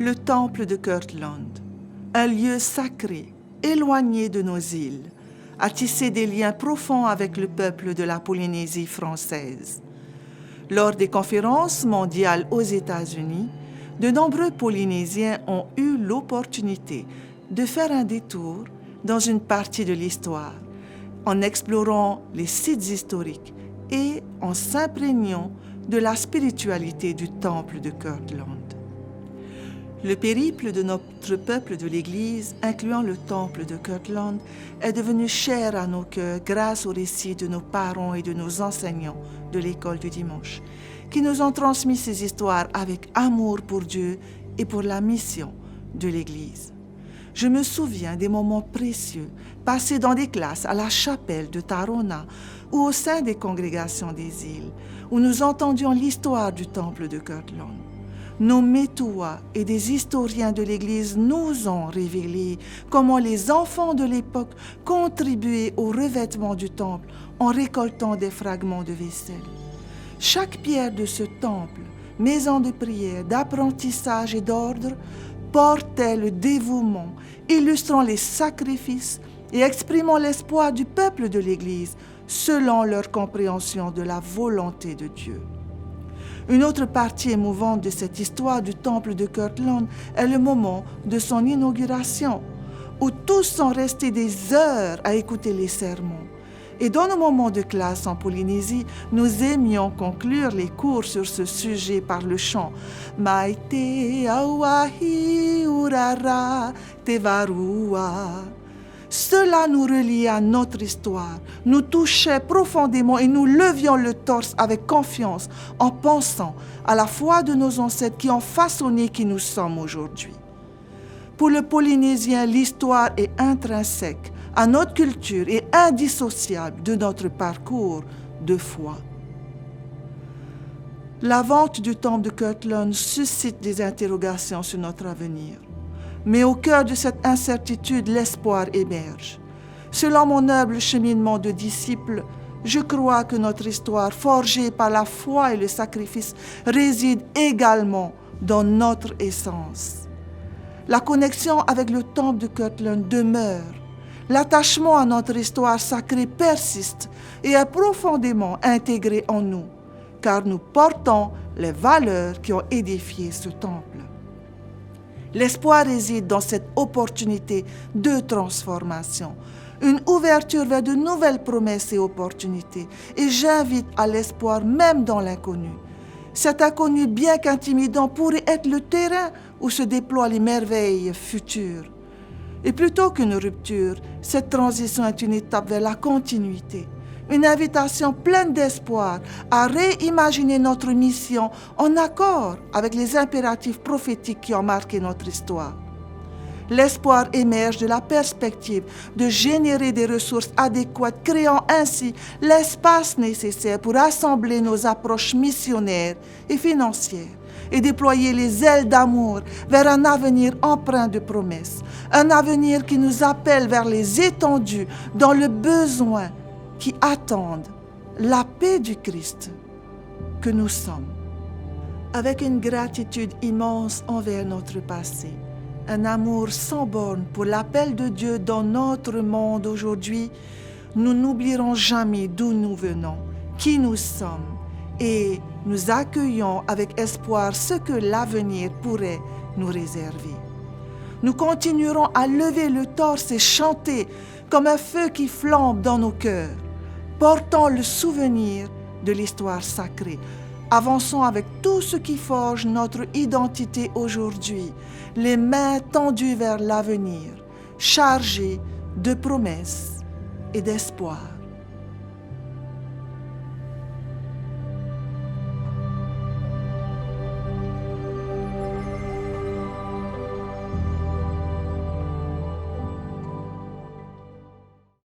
Le temple de Kirtland, un lieu sacré, éloigné de nos îles, a tissé des liens profonds avec le peuple de la Polynésie française. Lors des conférences mondiales aux États-Unis, de nombreux Polynésiens ont eu l'opportunité de faire un détour dans une partie de l'histoire, en explorant les sites historiques et en s'imprégnant de la spiritualité du temple de Kirtland. Le périple de notre peuple de l'Église, incluant le temple de Kirtland, est devenu cher à nos cœurs grâce aux récits de nos parents et de nos enseignants de l'école du dimanche, qui nous ont transmis ces histoires avec amour pour Dieu et pour la mission de l'Église. Je me souviens des moments précieux passés dans des classes à la chapelle de Tarona ou au sein des congrégations des îles, où nous entendions l'histoire du temple de Kirtland. Nos métouas et des historiens de l'Église nous ont révélé comment les enfants de l'époque contribuaient au revêtement du temple en récoltant des fragments de vaisselle. Chaque pierre de ce temple, maison de prière, d'apprentissage et d'ordre, portait le dévouement, illustrant les sacrifices et exprimant l'espoir du peuple de l'Église selon leur compréhension de la volonté de Dieu. Une autre partie émouvante de cette histoire du temple de Kirtland est le moment de son inauguration, où tous sont restés des heures à écouter les sermons. Et dans nos moments de classe en Polynésie, nous aimions conclure les cours sur ce sujet par le chant « Maite awahi urara te varua ». Cela nous reliait à notre histoire, nous touchait profondément et nous levions le torse avec confiance en pensant à la foi de nos ancêtres qui ont façonné qui nous sommes aujourd'hui. Pour le Polynésien, l'histoire est intrinsèque à notre culture et indissociable de notre parcours de foi. La vente du temple de Kirtland suscite des interrogations sur notre avenir. Mais au cœur de cette incertitude, l'espoir émerge. Selon mon humble cheminement de disciple, je crois que notre histoire, forgée par la foi et le sacrifice, réside également dans notre essence. La connexion avec le temple de Kirtland demeure. L'attachement à notre histoire sacrée persiste et est profondément intégré en nous, car nous portons les valeurs qui ont édifié ce temple. L'espoir réside dans cette opportunité de transformation, une ouverture vers de nouvelles promesses et opportunités. Et j'invite à l'espoir même dans l'inconnu. Cet inconnu, bien qu'intimidant, pourrait être le terrain où se déploient les merveilles futures. Et plutôt qu'une rupture, cette transition est une étape vers la continuité. Une invitation pleine d'espoir à réimaginer notre mission en accord avec les impératifs prophétiques qui ont marqué notre histoire. L'espoir émerge de la perspective de générer des ressources adéquates, créant ainsi l'espace nécessaire pour assembler nos approches missionnaires et financières et déployer les ailes d'amour vers un avenir empreint de promesses, un avenir qui nous appelle vers les étendues dans le besoin qui attendent la paix du Christ que nous sommes. Avec une gratitude immense envers notre passé, un amour sans bornes pour l'appel de Dieu dans notre monde aujourd'hui, nous n'oublierons jamais d'où nous venons, qui nous sommes, et nous accueillons avec espoir ce que l'avenir pourrait nous réserver. Nous continuerons à lever le torse et chanter comme un feu qui flambe dans nos cœurs, portant le souvenir de l'histoire sacrée. Avançons avec tout ce qui forge notre identité aujourd'hui, les mains tendues vers l'avenir, chargées de promesses et d'espoir.